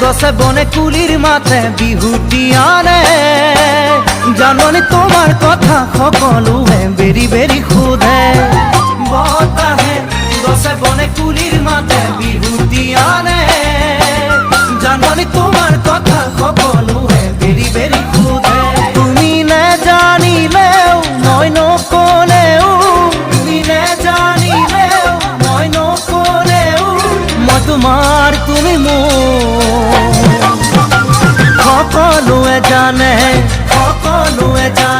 গছে বনে কুলিৰ মাতে বিহুটি আনে জাননি তোমাৰ কথা সকলোৱে বেৰি বেৰি সোধে বতাহে গছে বনে কুলিৰ মাতে বিহুটি আনে জাননি তোমাৰ কথা সকলোৱে বেৰি বেৰি সোধে তুমি নেজানিলেও মই নকলেও তুমি নেজানিলেও মই নকলেও মই তোমাৰ তুমি মোৰ সকলোৱে জানে সকলোৱে জানে